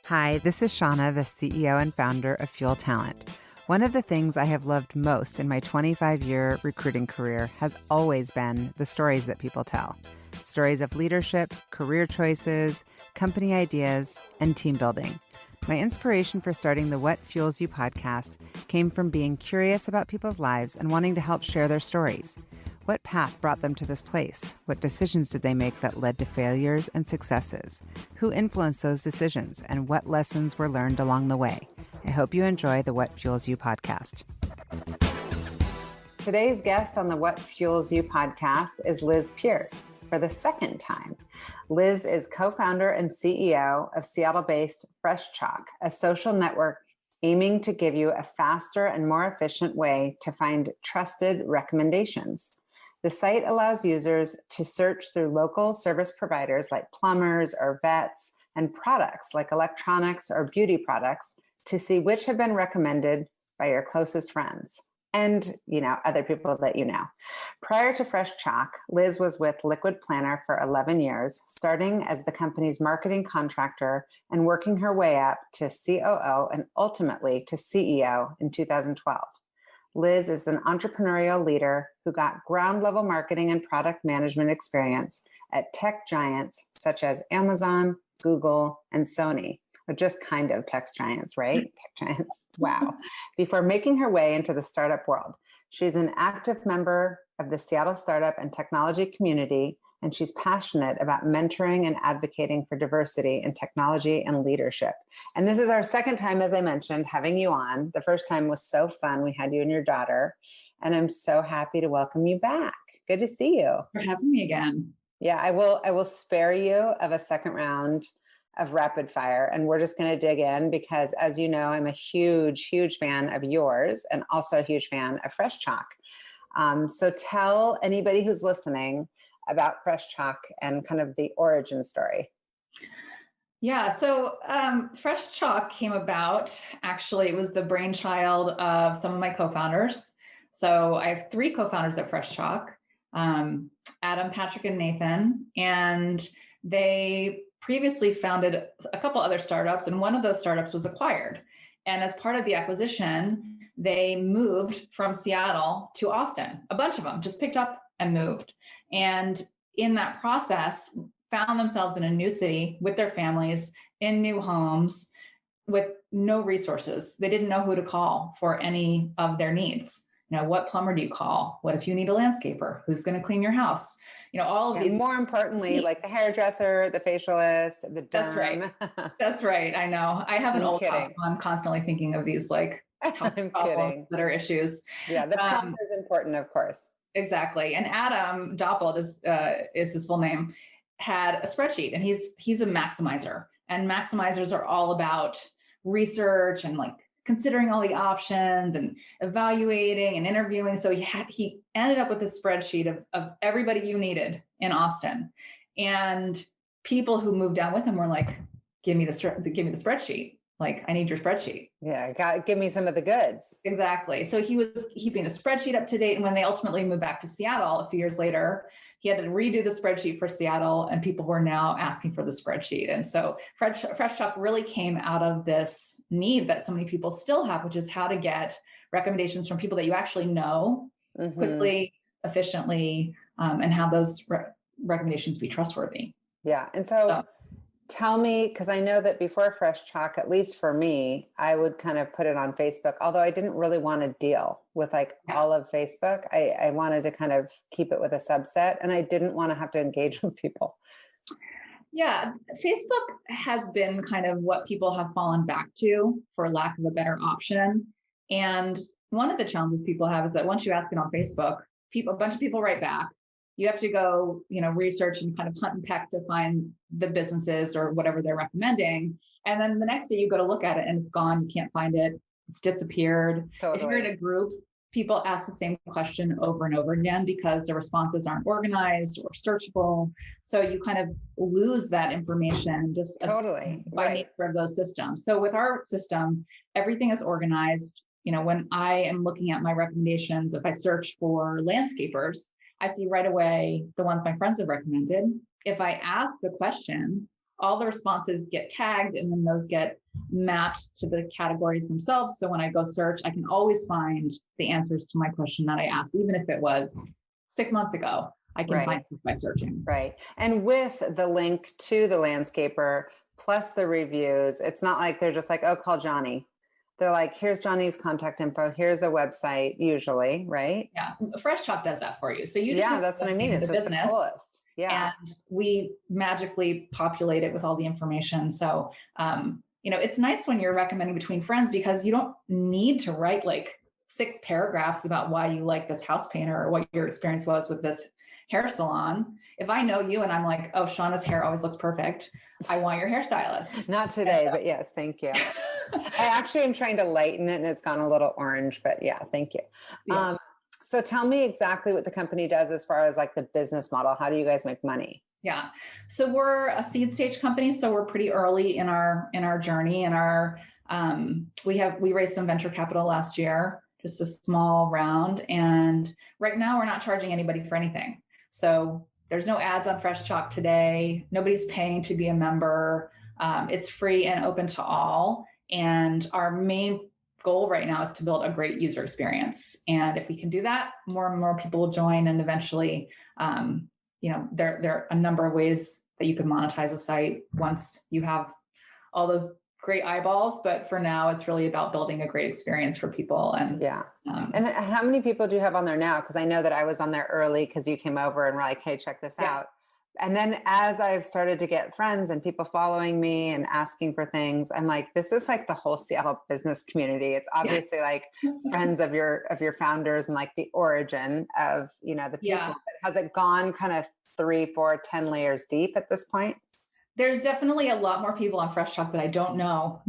Hi, this is Shauna, the CEO and founder of Fuel Talent. One of the things I have loved most in my 25-year recruiting career has always been the stories that people tell. Stories of leadership, career choices, company ideas, and team building. My inspiration for starting the What Fuels You podcast came from being curious about people's lives and wanting to help share their stories. What path brought them to this place? What decisions did they make that led to failures and successes? Who influenced those decisions, and what lessons were learned along the way? I hope you enjoy the What Fuels You podcast. Today's guest on the What Fuels You podcast is Liz Pearce for the second time. Liz is co-founder and CEO of Seattle-based Fresh Chalk, a social network aiming to give you a faster and more efficient way to find trusted recommendations. The site allows users to search through local service providers like plumbers or vets and products like electronics or beauty products to see which have been recommended by your closest friends and, other people that you know. Prior to Fresh Chalk, Liz was with Liquid Planner for 11 years, starting as the company's marketing contractor and working her way up to COO and ultimately to CEO in 2012. Liz is an entrepreneurial leader who got ground-level marketing and product management experience at tech giants such as Amazon, Google, and Sony. Or just kind of tech giants, right? Tech giants. Wow. Before making her way into the startup world. She's an active member of the Seattle startup and technology community, and she's passionate about mentoring and advocating for diversity in technology and leadership. And this is our second time, as I mentioned, having you on. The first time was so fun. We had you and your daughter, and I'm so happy to welcome you back. Good to see you. For having me again. Yeah, I will spare you of a second round of rapid fire, and we're just going to dig in because, as you know, I'm a huge fan of yours and also a huge fan of Fresh Chalk. So tell anybody who's listening about Fresh Chalk and kind of the origin story. Yeah, so Fresh Chalk came about, actually, it was the brainchild of some of my co-founders. So I have three co-founders at Fresh Chalk, Adam, Patrick, and Nathan, and they previously founded a couple other startups, and one of those startups was acquired. And as part of the acquisition, they moved from Seattle to Austin. A bunch of them just picked up and moved. And in that process, found themselves in a new city with their families, in new homes, with no resources. They didn't know who to call for any of their needs. What plumber do you call? What if you need a landscaper? Who's going to clean your house? All of these. More importantly, like the hairdresser, the facialist, the derm. That's right. That's right. I know. I have an old house, so I'm constantly thinking of these I'm kidding. That are issues. Yeah, the prompt is important, of course. Exactly. And Adam Doppelt is his full name, had a spreadsheet, and he's a maximizer. And maximizers are all about research and considering all the options and evaluating and interviewing. So he ended up with a spreadsheet of everybody you needed in Austin. And people who moved down with him were like, give me the spreadsheet. I need your spreadsheet. Yeah, give me some of the goods. Exactly. So he was keeping the spreadsheet up to date. And when they ultimately moved back to Seattle a few years later, he had to redo the spreadsheet for Seattle, and people were now asking for the spreadsheet. And so Fresh Chalk really came out of this need that so many people still have, which is how to get recommendations from people that you actually know quickly, efficiently, and have those recommendations be trustworthy. Yeah. And so tell me, because I know that before Fresh Chalk, at least for me, I would kind of put it on Facebook, although I didn't really want to deal with all of Facebook. I wanted to kind of keep it with a subset, and I didn't want to have to engage with people. Yeah, Facebook has been kind of what people have fallen back to, for lack of a better option. And one of the challenges people have is that once you ask it on Facebook, a bunch of people write back. You have to go, research and kind of hunt and peck to find the businesses or whatever they're recommending. And then the next day you go to look at it and it's gone. You can't find it. It's disappeared. Totally. If you're in a group, people ask the same question over and over again because the responses aren't organized or searchable. So you kind of lose that information just by nature of those systems. So with our system, everything is organized. When I am looking at my recommendations, if I search for landscapers, I see right away the ones my friends have recommended. If I ask the question, all the responses get tagged, and then those get mapped to the categories themselves. So when I go search, I can always find the answers to my question that I asked, even if it was 6 months ago. I can find it by searching. Right. And with the link to the landscaper plus the reviews, it's not like they're just like, oh, call Johnny. They're like, here's Johnny's contact info. Here's a website, usually, right? Yeah. Fresh Chalk does that for you. So you just that's what I mean. It's just the coolest. Yeah. And we magically populate it with all the information. So, it's nice when you're recommending between friends, because you don't need to write like 6 paragraphs about why you like this house painter or what your experience was with this hair salon. If I know you and I'm like, oh, Shauna's hair always looks perfect, I want your hairstylist. Not today, but yes, thank you. I actually am trying to lighten it and it's gone a little orange, but yeah, thank you. Yeah. So tell me exactly what the company does as far as like the business model. How do you guys make money? Yeah. So we're a seed stage company. So we're pretty early in our journey, and we raised some venture capital last year, just a small round. And right now we're not charging anybody for anything. So there's no ads on Fresh Chalk today. Nobody's paying to be a member. It's free and open to all. And our main goal right now is to build a great user experience. And if we can do that, more and more people will join. And eventually, there are a number of ways that you can monetize a site once you have all those great eyeballs. But for now, it's really about building a great experience for people. And and how many people do you have on there now? Because I know that I was on there early because you came over and were like, hey, check this out. And then as I've started to get friends and people following me and asking for things, I'm like, this is like the whole Seattle business community. It's obviously like friends of your founders and like the origin of, the people. But has it gone kind of 3, 4, 10 layers deep at this point? There's definitely a lot more people on Fresh Chalk that I don't know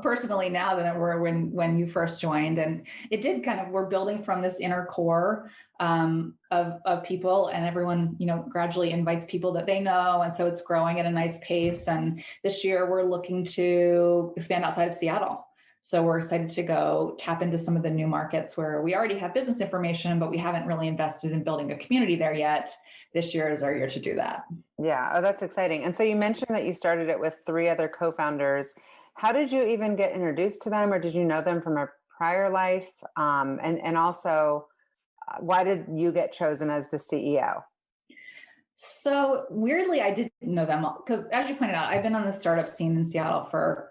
personally now than there were when you first joined. And it did we're building from this inner core of people, and everyone, gradually invites people that they know. And so it's growing at a nice pace. And this year we're looking to expand outside of Seattle. So we're excited to go tap into some of the new markets where we already have business information, but we haven't really invested in building a community there yet. This year is our year to do that. Yeah. Oh, that's exciting. And so you mentioned that you started it with 3 other co-founders. How did you even get introduced to them, or did you know them from a prior life? And also, why did you get chosen as the CEO? So weirdly, I didn't know them because, as you pointed out, I've been on the startup scene in Seattle for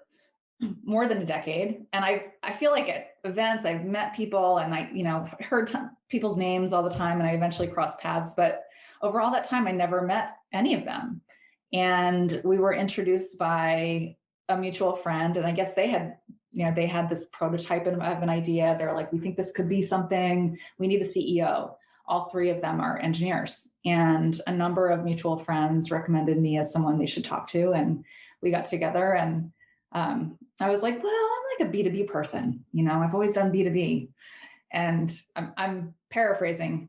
more than a decade. And I feel like at events, I've met people and I heard people's names all the time, and I eventually crossed paths. But over all that time, I never met any of them. And we were introduced by a mutual friend. And I guess they had this prototype of an idea. They're like, we think this could be something. We need a CEO. All 3 of them are engineers. And a number of mutual friends recommended me as someone they should talk to. And we got together, and I was like, well, I'm like a B2B person. I've always done B2B. And I'm paraphrasing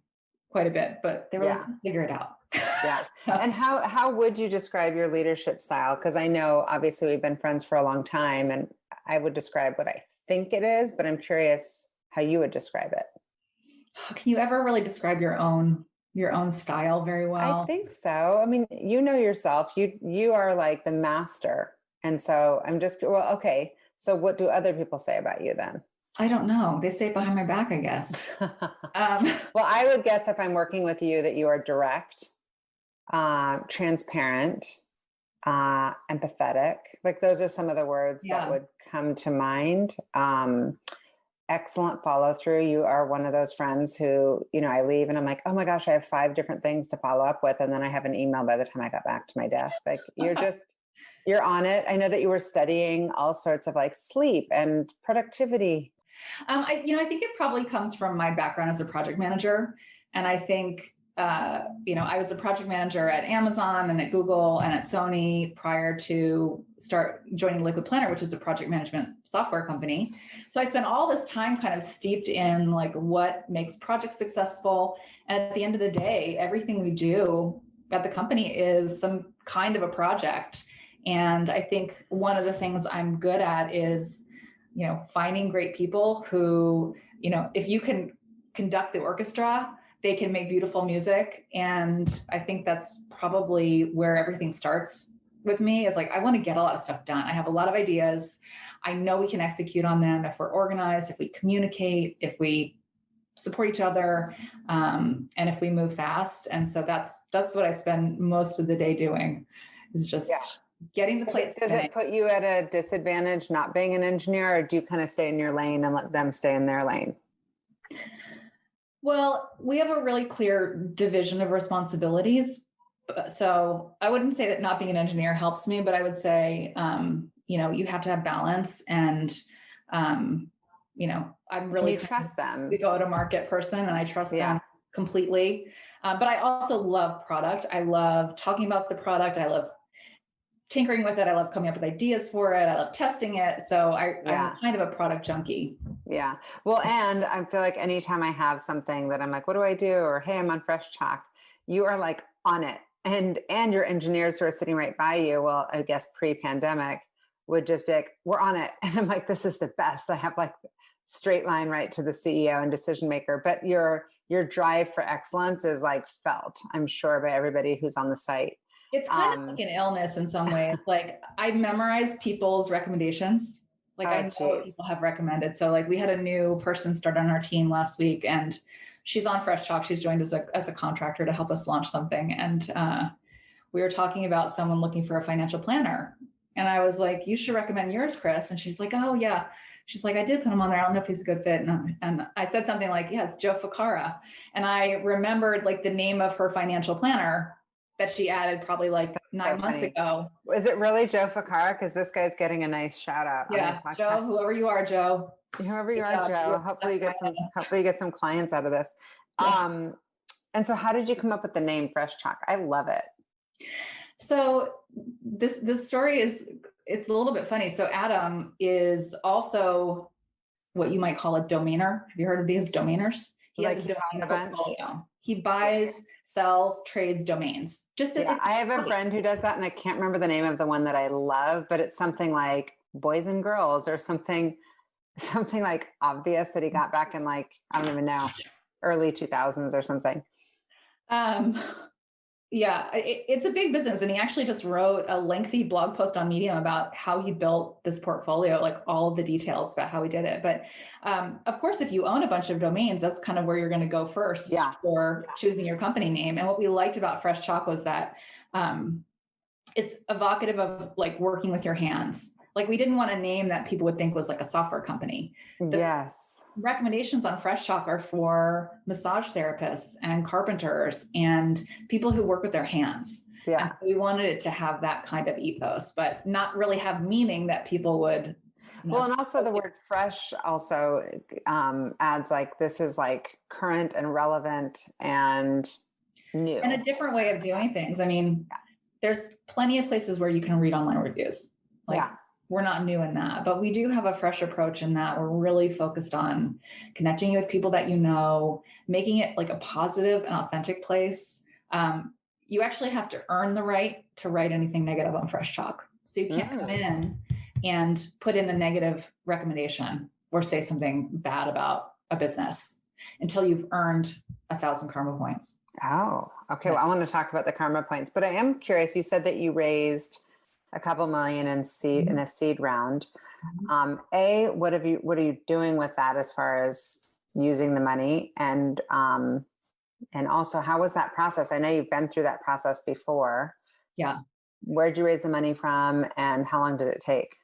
quite a bit, but they were like, figure it out. Yeah. And how would you describe your leadership style? Because I know obviously we've been friends for a long time, and I would describe what I think it is, but I'm curious how you would describe it. Can you ever really describe your own style very well? I think so. I mean, yourself, you are like the master. And so I'm just, okay. So what do other people say about you then? I don't know. They say it behind my back, I guess. Well, I would guess if I'm working with you that you are direct, transparent, empathetic. Like those are some of the words that would come to mind. Excellent follow through. You are one of those friends who, I leave and I'm like, oh my gosh, I have 5 different things to follow up with. And then I have an email by the time I got back to my desk. Like you're on it. I know that you were studying all sorts of like sleep and productivity. I think it probably comes from my background as a project manager. And I think, I was a project manager at Amazon and at Google and at Sony prior to joining Liquid Planner, which is a project management software company. So I spent all this time kind of steeped in like what makes projects successful. And at the end of the day, everything we do at the company is some kind of a project. And I think one of the things I'm good at is, finding great people who, if you can conduct the orchestra, they can make beautiful music. And I think that's probably where everything starts with me is like, I want to get a lot of stuff done. I have a lot of ideas. I know we can execute on them if we're organized, if we communicate, if we support each other, and if we move fast. And so that's what I spend most of the day doing, is just getting the plate Does spinning. it put you at a disadvantage not being an engineer, or do you kind of stay in your lane and let them stay in their lane? Well, we have a really clear division of responsibilities. So I wouldn't say that not being an engineer helps me, but I would say, you have to have balance. And, I'm really you trust them. the go-to-market person, and I trust them completely. But I also love product. I love talking about the product. I love tinkering with it. I love coming up with ideas for it. I love testing it. So I'm kind of a product junkie. Yeah. Well, and I feel like anytime I have something that I'm like, what do I do? Or, hey, I'm on Fresh Chalk, you are like on it. And your engineers who are sitting right by you, well, I guess pre-pandemic, would just be like, we're on it. And I'm like, this is the best. I have like straight line right to the CEO and decision maker. But your drive for excellence is like felt, I'm sure, by everybody who's on the site. It's kind of like an illness in some ways. Like, I memorize people's recommendations. Like, I know what people have recommended. So like, we had a new person start on our team last week, and she's on Fresh Chalk. She's joined as a contractor to help us launch something. And we were talking about someone looking for a financial planner. And I was like, you should recommend yours, Chris. And she's like, oh yeah. She's like, I did put him on there. I don't know if he's a good fit. And I said something like, yeah, it's Joe Ficara. And I remembered like the name of her financial planner that she added probably like 9 months ago. Is it really Joe Ficara? Because this guy's getting a nice shout out. Yeah, Joe, whoever you are, Joe. Whoever you are, Joe. Hopefully you get some clients out of this. Yeah. And so how did you come up with the name Fresh Chalk? I love it. So this story it's a little bit funny. So Adam is also what you might call a domainer. Have you heard of these domainers? He has a domain portfolio. He buys, sells, trades domains. I have a friend who does that, and I can't remember the name of the one that I love, but it's something like Boys and Girls or something like obvious that he got back in like, I don't even know, early 2000s or something. Yeah, it's a big business. And he actually just wrote a lengthy blog post on Medium about how he built this portfolio, like all of the details about how he did it. But of course, if you own a bunch of domains, that's kind of where you're going to go first for choosing your company name. And what we liked about Fresh Chalk was that it's evocative of like working with your hands. Like, we didn't want a name that people would think was like a software company. Recommendations on Fresh Chalk are for massage therapists and carpenters and people who work with their hands. Yeah. And we wanted it to have that kind of ethos, but not really have meaning that people would. Well, and also the word fresh also adds like, this is like current and relevant and new. And a different way of doing things. I mean, there's plenty of places where you can read online reviews. We're not new in that, but we do have a fresh approach in that we're really focused on connecting you with people that you know, making it like a positive and authentic place. You actually have to earn the right to write anything negative on Fresh Chalk. So you can't come in and put in a negative recommendation or say something bad about a business until you've earned 1,000 karma points. Oh, okay. Well, I want to talk about the karma points, but I am curious. You said that you raised a couple million in a seed round. What are you doing with that as far as using the money? And also, how was that process? I know you've been through that process before. Yeah. Where'd you raise the money from, and how long did it take?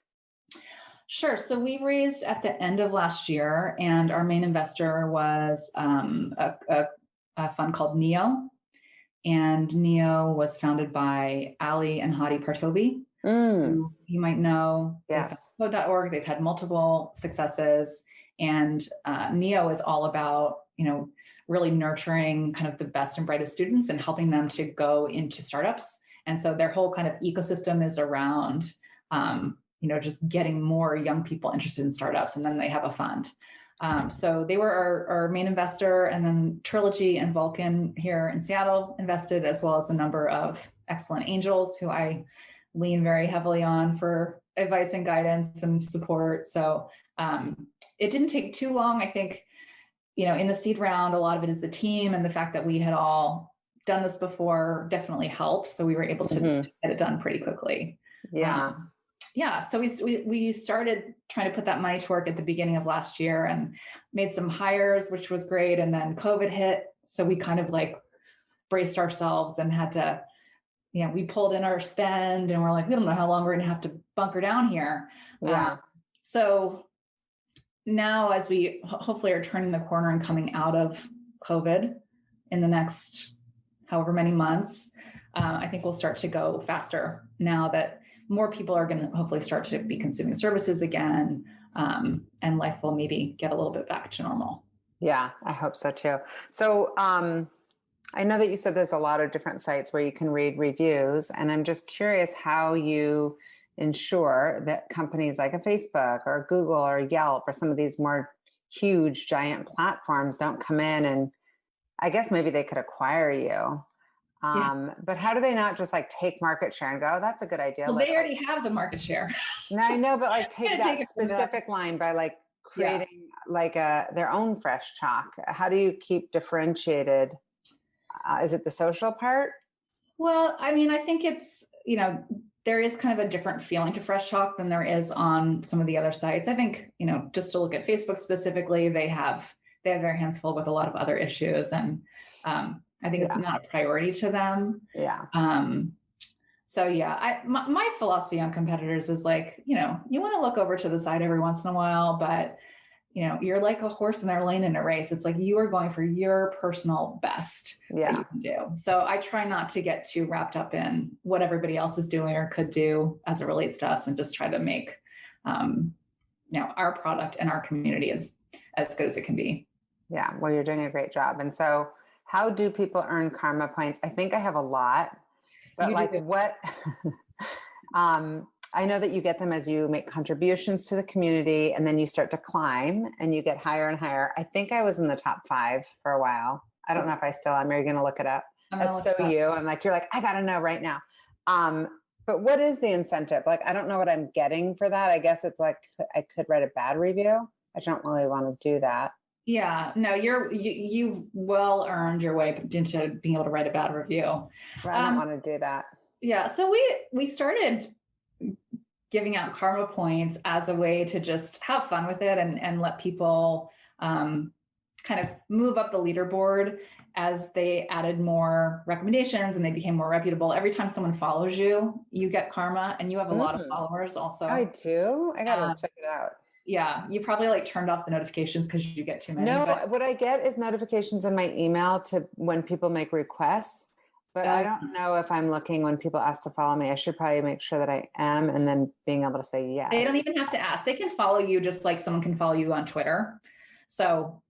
Sure. So we raised at the end of last year, and our main investor was a fund called NEO. And NEO was founded by Ali and Hadi Partovi, who you might know. Yes. Code.org. They've had multiple successes. And NEO is all about, really nurturing kind of the best and brightest students and helping them to go into startups. And so their whole kind of ecosystem is around, just getting more young people interested in startups. And then they have a fund. So they were our main investor, and then Trilogy and Vulcan here in Seattle invested, as well as a number of excellent angels who I lean very heavily on for advice and guidance and support. So it didn't take too long. I think, in the seed round, a lot of it is the team and the fact that we had all done this before definitely helped. So we were able to get it done pretty quickly. Yeah. Yeah. So we started trying to put that money to work at the beginning of last year and made some hires, which was great. And then COVID hit. So we kind of like braced ourselves and had to, we pulled in our spend and we're like, we don't know how long we're going to have to bunker down here. Yeah. So now as we hopefully are turning the corner and coming out of COVID in the next however many months, I think we'll start to go faster now that more people are going to hopefully start to be consuming services again, and life will maybe get a little bit back to normal. Yeah, I hope so too. So I know that you said there's a lot of different sites where you can read reviews, and I'm just curious how you ensure that companies like a Facebook or Google or Yelp or some of these more huge giant platforms don't come in and I guess maybe they could acquire you. But how do they not just like take market share and go, oh, that's a good idea? Well, they already have the market share. No, I know, but like take that take specific line by like creating like their own fresh chalk. How do you keep differentiated? Is it the social part? Well, I mean, I think it's, there is kind of a different feeling to Fresh Chalk than there is on some of the other sites. I think, just to look at Facebook specifically, they have their hands full with a lot of other issues. And I think it's not a priority to them. Yeah. So yeah, my philosophy on competitors is like, you want to look over to the side every once in a while, but you're like a horse in their lane in a race. It's like you are going for your personal best that you can do. So I try not to get too wrapped up in what everybody else is doing or could do as it relates to us, and just try to make our product and our community as good as it can be. Yeah, well, you're doing a great job. And so how do people earn karma points? I think I have a lot, but what, I know that you get them as you make contributions to the community, and then you start to climb and you get higher and higher. I think I was in the top 5 for a while. I don't know if I still am. Are you going to look it up? That's so you. I'm like, you're like, I got to know right now. But what is the incentive? Like, I don't know what I'm getting for that. I guess it's like, I could write a bad review. I don't really want to do that. Yeah, no, you've well earned your way into being able to write a bad review. I don't want to do that. Yeah, so we started giving out karma points as a way to just have fun with it and let people kind of move up the leaderboard as they added more recommendations and they became more reputable. Every time someone follows you, you get karma, and you have a lot of followers also. I do? I gotta check it out. Yeah, you probably like turned off the notifications because you get too many. No, what I get is notifications in my email to when people make requests, but I don't know if I'm looking when people ask to follow me. I should probably make sure that I am, and then being able to say yes. They don't even have to ask. They can follow you just like someone can follow you on Twitter. So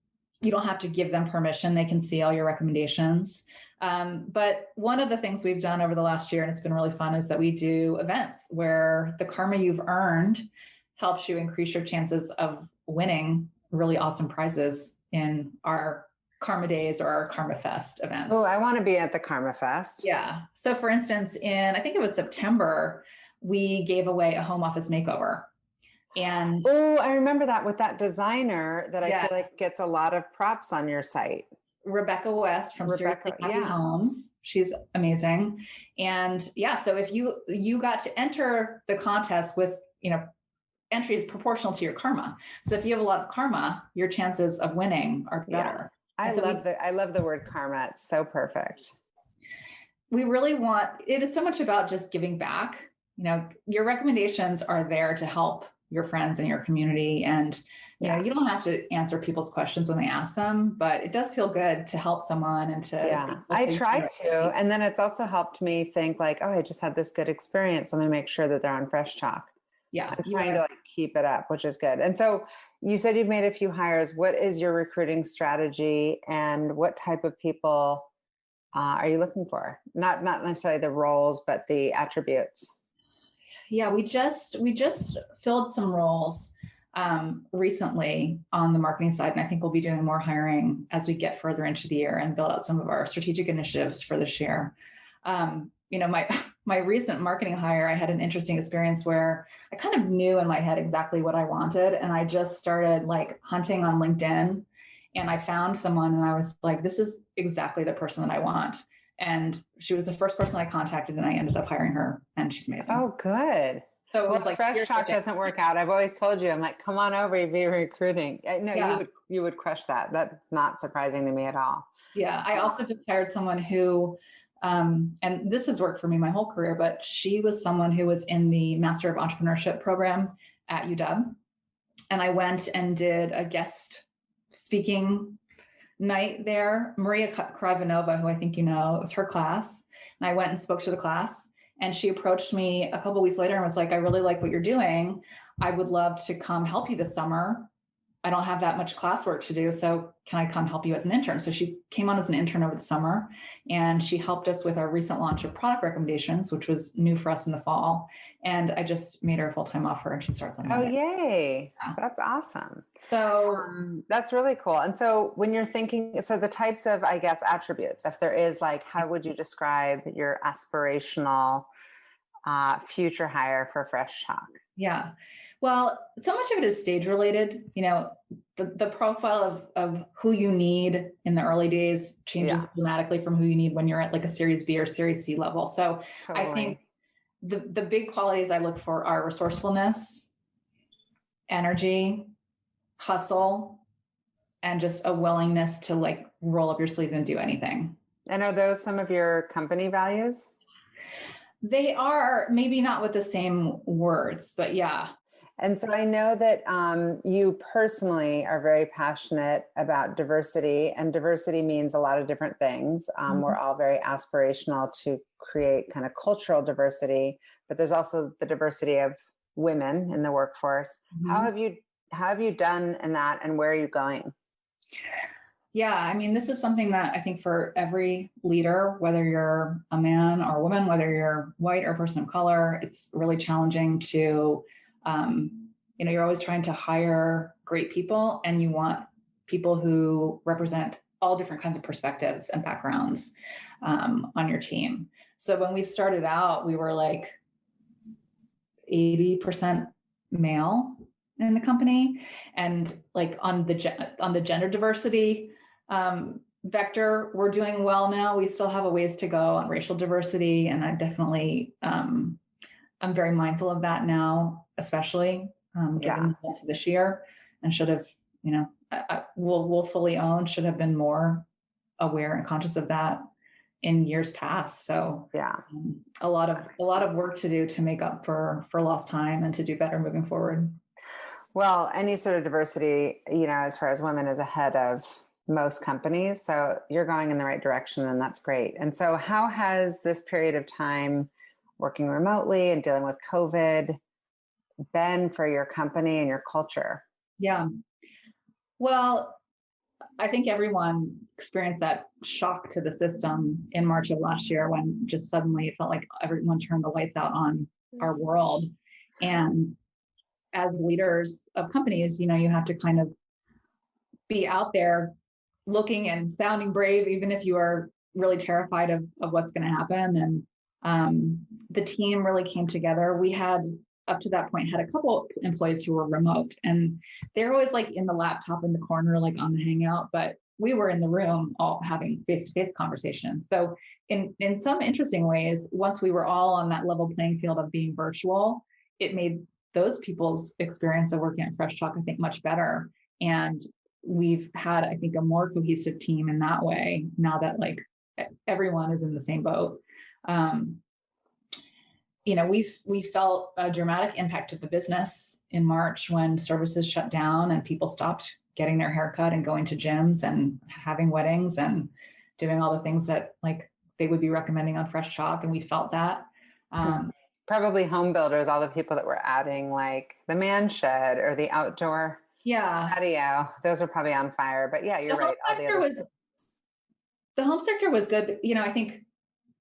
you don't have to give them permission. They can see all your recommendations. But one of the things we've done over the last year, and it's been really fun, is that we do events where the karma you've earned helps you increase your chances of winning really awesome prizes in our Karma Days or our Karma Fest events. Oh, I want to be at the Karma Fest. Yeah. So for instance, I think it was September, we gave away a home office makeover. And I remember that with that designer that I feel like gets a lot of props on your site. Rebecca West from Seriously Happy Homes. She's amazing. And so if you got to enter the contest with, entry is proportional to your karma. So if you have a lot of karma, your chances of winning are better. I love the word karma. It's so perfect. We really it is so much about just giving back. Your recommendations are there to help your friends and your community. And, you don't have to answer people's questions when they ask them, but it does feel good to help someone and to. I try to. And then it's also helped me think like, oh, I just had this good experience. Let me make sure that they're on Fresh Chalk. Yeah. I'm trying to keep it up, which is good. And so you said you've made a few hires. What is your recruiting strategy, and what type of people are you looking for? Not necessarily the roles, but the attributes. Yeah, we just filled some roles recently on the marketing side, and I think we'll be doing more hiring as we get further into the year and build out some of our strategic initiatives for this year. My recent marketing hire, I had an interesting experience where I kind of knew in my head exactly what I wanted. And I just started hunting on LinkedIn, and I found someone and I was like, this is exactly the person that I want. And she was the first person I contacted, and I ended up hiring her, and she's amazing. Oh, good. So it Well, was like, Fresh Chalk doesn't work out. I've always told you, I'm like, come on over, you'd be recruiting. No, yeah. you would crush that. That's not surprising to me at all. Yeah. I also just hired someone who, and this has worked for me my whole career, but she was someone who was in the Master of Entrepreneurship program at UW. And I went and did a guest speaking night there. Maria Kravanova, who I think you know, it was her class. And I went and spoke to the class. And she approached me a couple of weeks later and was like, I really like what you're doing. I would love to come help you this summer. I don't have that much classwork to do, so can I come help you as an intern? So she came on as an intern over the summer, and she helped us with our recent launch of product recommendations, which was new for us in the fall. And I just made her a full-time offer, and she starts on Monday. Oh, yay. Yeah. That's awesome. So that's really cool. And so when you're thinking, so the types of, I guess, attributes, if there is, like, how would you describe your aspirational future hire for Fresh Chalk? Yeah. Well, so much of it is stage related. You know, the profile of who you need in the early days changes dramatically from who you need when you're at like a Series B or Series C level. So totally. I think the big qualities I look for are resourcefulness, energy, hustle, and just a willingness to like roll up your sleeves and do anything. And are those some of your company values? They are, maybe not with the same words, but yeah. And so I know that you personally are very passionate about diversity, and diversity means a lot of different things. We're all very aspirational to create kind of cultural diversity, but there's also the diversity of women in the workforce. How have you done in that, and where are you going? Yeah, I mean, this is something that I think for every leader, whether you're a man or a woman, whether you're white or a person of color, it's really challenging to, you're always trying to hire great people, and you want people who represent all different kinds of perspectives and backgrounds on your team. So when we started out, we were like 80% male in the company, and like on the gender diversity vector, we're doing well now. We still have a ways to go on racial diversity, and I definitely I'm very mindful of that now, especially given the events of this year, and should have, we'll fully own, should have been more aware and conscious of that in years past. So a lot of work to do to make up for lost time and to do better moving forward. Well, any sort of diversity, as far as women, is ahead of most companies. So you're going in the right direction, and that's great. And so how has this period of time working remotely and dealing with COVID been for your company and your culture? Yeah. Well, I think everyone experienced that shock to the system in March of last year, when just suddenly it felt like everyone turned the lights out on our world. And as leaders of companies, you have to kind of be out there looking and sounding brave, even if you are really terrified of what's going to happen. And the team really came together. We had, up to that point, had a couple employees who were remote, and they're always like in the laptop in the corner, like on the Hangout, but we were in the room all having face-to-face conversations. So in some interesting ways, once we were all on that level playing field of being virtual, it made those people's experience of working at Fresh Chalk, I think, much better. And we've had, I think, a more cohesive team in that way now that like everyone is in the same boat. We felt a dramatic impact to the business in March when services shut down and people stopped getting their haircut and going to gyms and having weddings and doing all the things that like they would be recommending on Fresh Chalk. And we felt that. Probably home builders, all the people that were adding like the man shed or the outdoor patio, those are probably on fire. But yeah, you're right. The home sector was good. I think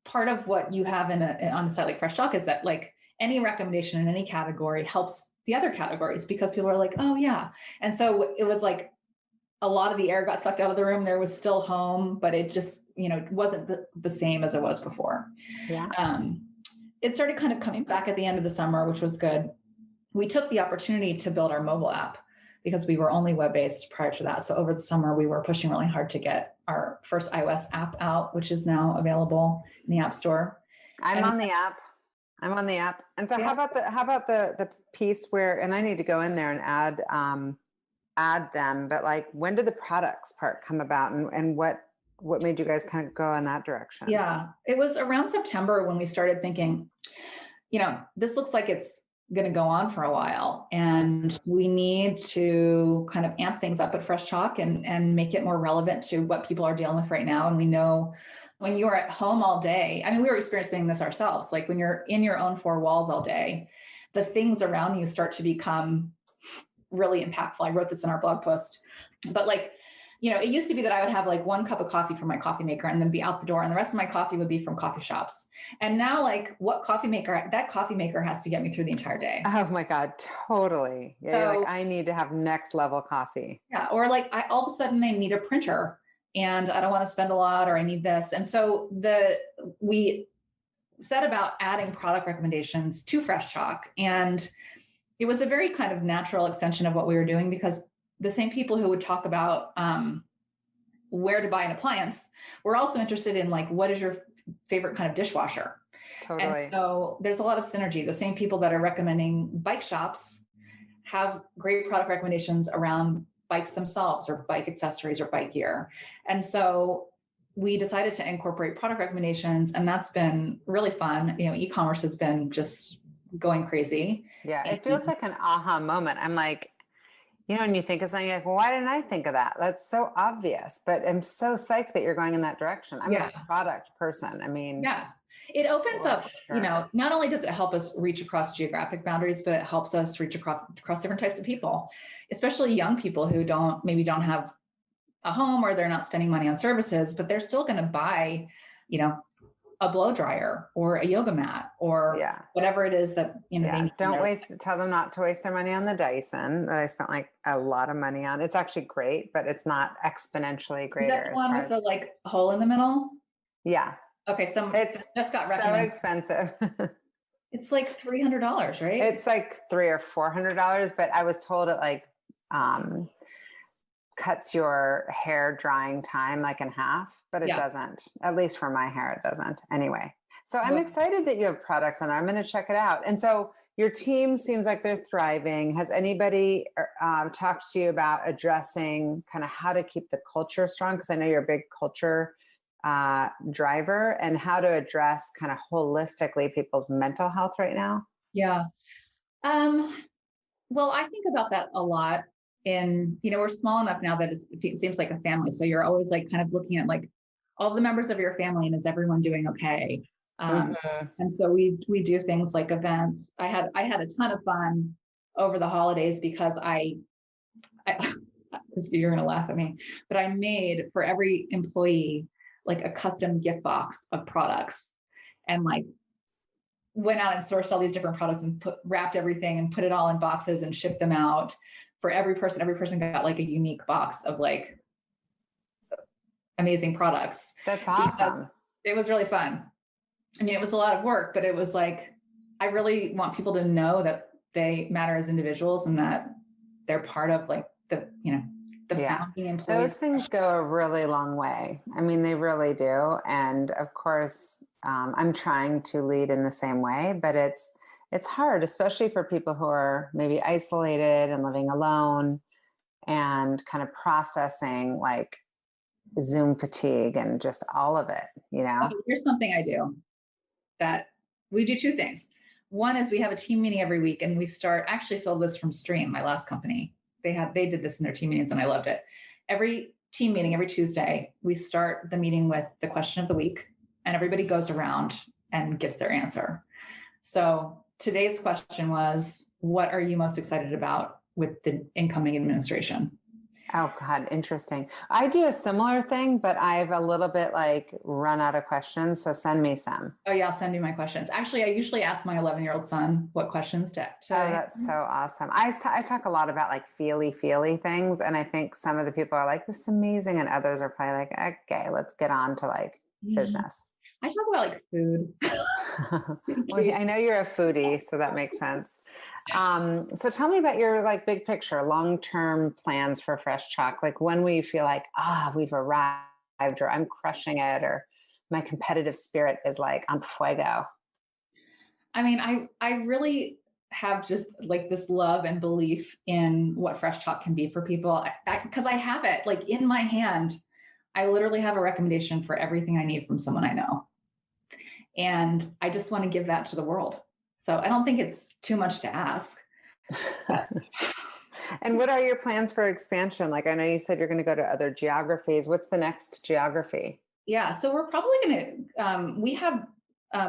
part of what you have on a site like Fresh Chalk is that like any recommendation in any category helps the other categories, because people are like, oh yeah. And so it was like a lot of the air got sucked out of the room. There was still home, but it just, wasn't the same as it was before. Yeah. It started kind of coming back at the end of the summer, which was good. We took the opportunity to build our mobile app because we were only web-based prior to that. So over the summer, we were pushing really hard to get our first iOS app out, which is now available in the App Store. I'm on the app. And so Yeah. how about the piece where, and I need to go in there and add them, but like, when did the products part come about, and what made you guys kind of go in that direction? Yeah, it was around September when we started thinking, this looks like it's going to go on for a while, and we need to kind of amp things up at Fresh Chalk and make it more relevant to what people are dealing with right now. And we know when you are at home all day, I mean, we were experiencing this ourselves. Like when you're in your own four walls all day, the things around you start to become really impactful. I wrote this in our blog post, but like, it used to be that I would have like one cup of coffee from my coffee maker and then be out the door, and the rest of my coffee would be from coffee shops. And now, like, that coffee maker has to get me through the entire day. Oh my God, totally. Yeah, So, you're like, I need to have next level coffee. Yeah, or like all of a sudden I need a printer and I don't want to spend a lot, or I need this. And so we set about adding product recommendations to Fresh Chalk, and it was a very kind of natural extension of what we were doing, because the same people who would talk about where to buy an appliance were also interested in like, what is your favorite kind of dishwasher? Totally. And so there's a lot of synergy. The same people that are recommending bike shops have great product recommendations around bikes themselves, or bike accessories, or bike gear. And so we decided to incorporate product recommendations, and that's been really fun. E-commerce has been just going crazy. Yeah, it feels like an aha moment. I'm like, and you think of something like, well, why didn't I think of that? That's so obvious, but I'm so psyched that you're going in that direction. I'm a product person. I mean, yeah, it opens up, sure. Not only does it help us reach across geographic boundaries, but it helps us reach across different types of people, especially young people who maybe don't have a home, or they're not spending money on services, but they're still going to buy, a blow dryer or a yoga mat, or whatever it is that, they need. Tell them not to waste their money on the Dyson that I spent like a lot of money on. It's actually great, but it's not exponentially greater. Is that the one with the like hole in the middle? Yeah. Okay. It's that's got so expensive. It's like $300, right? It's like $300 or $400, but I was told it like cuts your hair drying time like in half, but it doesn't. At least for my hair, it doesn't. Anyway, so I'm excited that you have products, and I'm going to check it out. And so your team seems like they're thriving. Has anybody talked to you about addressing kind of how to keep the culture strong? Because I know you're a big culture driver, and how to address kind of holistically people's mental health right now? Yeah. Well, I think about that a lot. And, we're small enough now that it seems like a family. So you're always like kind of looking at like all the members of your family, and is everyone doing okay? And so we do things like events. I had a ton of fun over the holidays, because you're going to laugh at me, but I made for every employee like a custom gift box of products, and like went out and sourced all these different products and wrapped everything and put it all in boxes and shipped them out for every person. Every person got like a unique box of like amazing products. That's awesome. It was really fun. I mean, it was a lot of work, but it was like, I really want people to know that they matter as individuals, and that they're part of like the founding employees. Those things go a really long way. I mean, they really do. And of course, I'm trying to lead in the same way, but it's hard, especially for people who are maybe isolated and living alone, and kind of processing like Zoom fatigue and just all of it, Okay, here's something I do, that we do two things. One is we have a team meeting every week, and we actually sold this from Stream, my last company. They did this in their team meetings, and I loved it. Every team meeting, every Tuesday, we start the meeting with the question of the week, and everybody goes around and gives their answer. So today's question was, what are you most excited about with the incoming administration? Oh God, interesting. I do a similar thing, but I've a little bit like run out of questions. So send me some. Oh yeah, I'll send you my questions. Actually, I usually ask my 11-year-old son what questions to. Oh, that's so awesome. I talk a lot about like feely things. And I think some of the people are like, this is amazing. And others are probably like, okay, let's get on to like business. I talk about like food. Well, I know you're a foodie, so that makes sense. So tell me about your like big picture, long-term plans for Fresh Chalk. Like, when will you feel like, we've arrived, or I'm crushing it, or my competitive spirit is like on fuego. I mean, I really have just like this love and belief in what fresh chalk can be for people because I have it like in my hand. I literally have a recommendation for everything I need from someone I know. And I just want to give that to the world. So I don't think it's too much to ask. And what are your plans for expansion? Like, I know you said you're going to go to other geographies. What's the next geography? Yeah, so we're probably going to, we have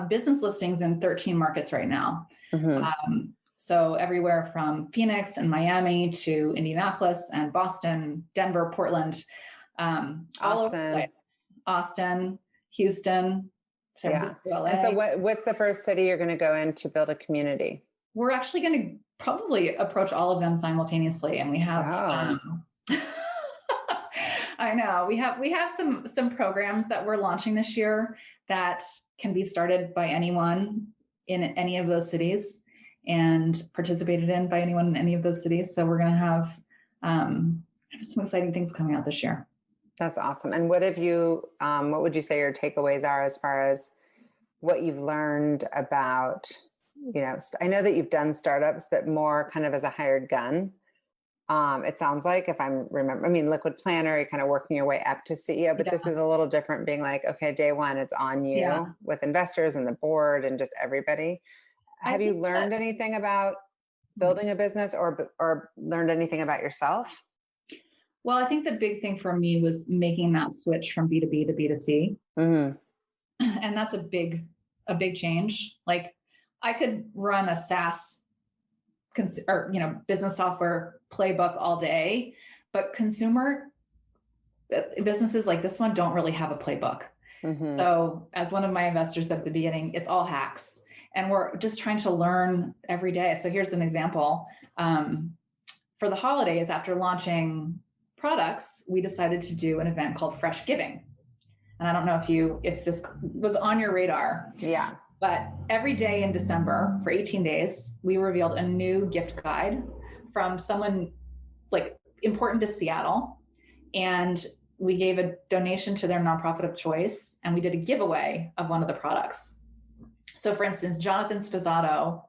business listings in 13 markets right now. So everywhere from Phoenix and Miami to Indianapolis and Boston, Denver, Portland, all over the place. Austin, Houston, San Francisco, LA. And so what's the first city you're going to go in to build a community? We're actually going to probably approach all of them simultaneously. And we have, I know we have some programs that we're launching this year that can be started by anyone in any of those cities and participated in by anyone in any of those cities. So we're going to have some exciting things coming out this year. That's awesome. And what would you say your takeaways are as far as what you've learned about, I know that you've done startups, but more kind of as a hired gun. It sounds like, if I'm Liquid Planner, you're kind of working your way up to CEO, but this is a little different, being like, okay, day one, it's on you with investors and the board and just everybody. Have you learned anything about building a business or learned anything about yourself? Well, I think the big thing for me was making that switch from B2B to B2C. And that's a big change. Like, I could run a SaaS business software playbook all day, but consumer businesses like this one don't really have a playbook. So as one of my investors said at the beginning, it's all hacks. And we're just trying to learn every day. So here's an example. For the holidays, after launching products, we decided to do an event called Fresh Giving. And I don't know if this was on your radar. Yeah. But every day in December for 18 days, we revealed a new gift guide from someone like important to Seattle. And we gave a donation to their nonprofit of choice. And we did a giveaway of one of the products. So for instance, Jonathan Spizzato,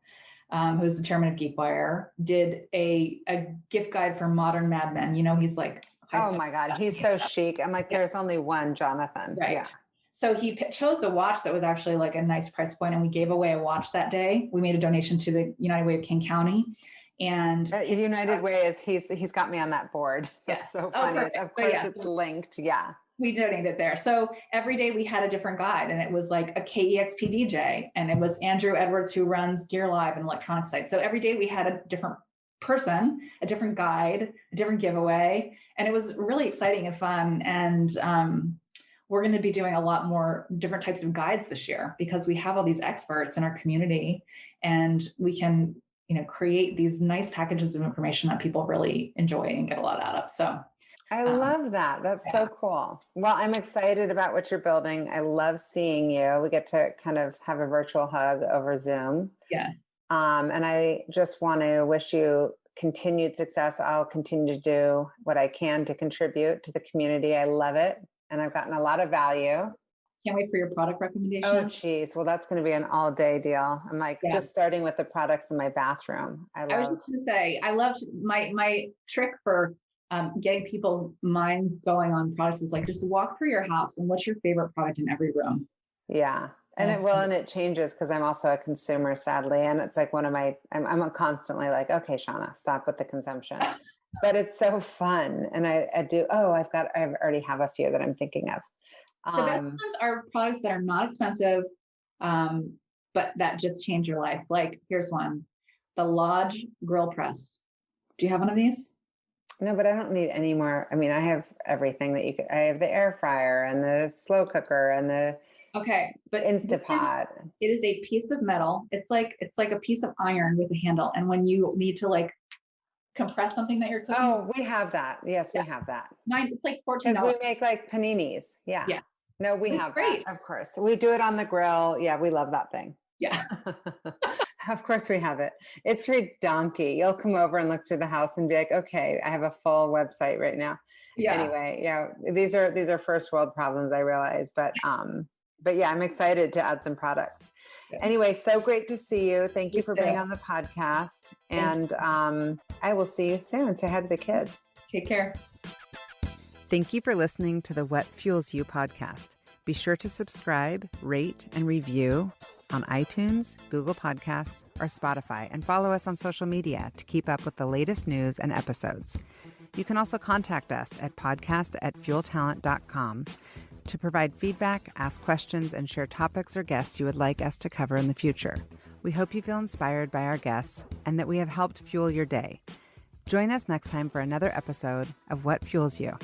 who's the chairman of GeekWire, did a gift guide for modern Mad Men. He's like, oh my God, he's so chic. I'm like, there's only one Jonathan. Right. Yeah. So he chose a watch that was actually like a nice price point, and we gave away a watch that day. We made a donation to the United Way of King County. And United Way is, he's got me on that board. That's so funny. Of course it's linked. Yeah. We donated there. So every day we had a different guide, and it was like a KEXP DJ, and it was Andrew Edwards, who runs Gear Live and electronic site. So every day we had a different person, a different guide, a different giveaway. And it was really exciting and fun. And we're going to be doing a lot more different types of guides this year because we have all these experts in our community, and we can, create these nice packages of information that people really enjoy and get a lot out of. So I love that. That's so cool. Well, I'm excited about what you're building. I love seeing you. We get to kind of have a virtual hug over Zoom. Yes. And I just want to wish you continued success. I'll continue to do what I can to contribute to the community. I love it. And I've gotten a lot of value. Can't wait for your product recommendation. Oh, geez. Well, that's going to be an all day deal. I'm like just starting with the products in my bathroom. I was just going to say, I love my trick for getting people's minds going on products is like, just walk through your house and what's your favorite product in every room. Yeah. And it changes because I'm also a consumer, sadly. And it's like I'm constantly like, okay, Shauna, stop with the consumption. But it's so fun. And I already have a few that I'm thinking of. The best ones are products that are not expensive, but that just change your life. Like, here's one, the Lodge Grill Press. Do you have one of these? No, but I don't need any more. I mean, I have everything that I have the air fryer and the slow cooker and the but Instapot. It is a piece of metal. It's like a piece of iron with a handle. And when you need to like compress something that you're cooking. Oh, we have that. Yes, we have that. It's like $14. We make like paninis. Yeah. Yeah. No, we have that, of course. We do it on the grill. Yeah, we love that thing. Yeah. Of course we have it. It's redonky. You'll come over and look through the house and be like, okay, I have a full website right now. Yeah. Anyway, yeah, these are first world problems, I realize, but yeah, I'm excited to add some products. Good. Anyway, so great to see you. Thank you You for too. being on the podcast. Thank And I will see you soon. Say hi to the kids. Take care. Thank you for listening to the What Fuels You podcast. Be sure to subscribe, rate, and review on iTunes, Google Podcasts, or Spotify, and follow us on social media to keep up with the latest news and episodes. You can also contact us at podcast@fueltalent.com to provide feedback, ask questions, and share topics or guests you would like us to cover in the future. We hope you feel inspired by our guests and that we have helped fuel your day. Join us next time for another episode of What Fuels You.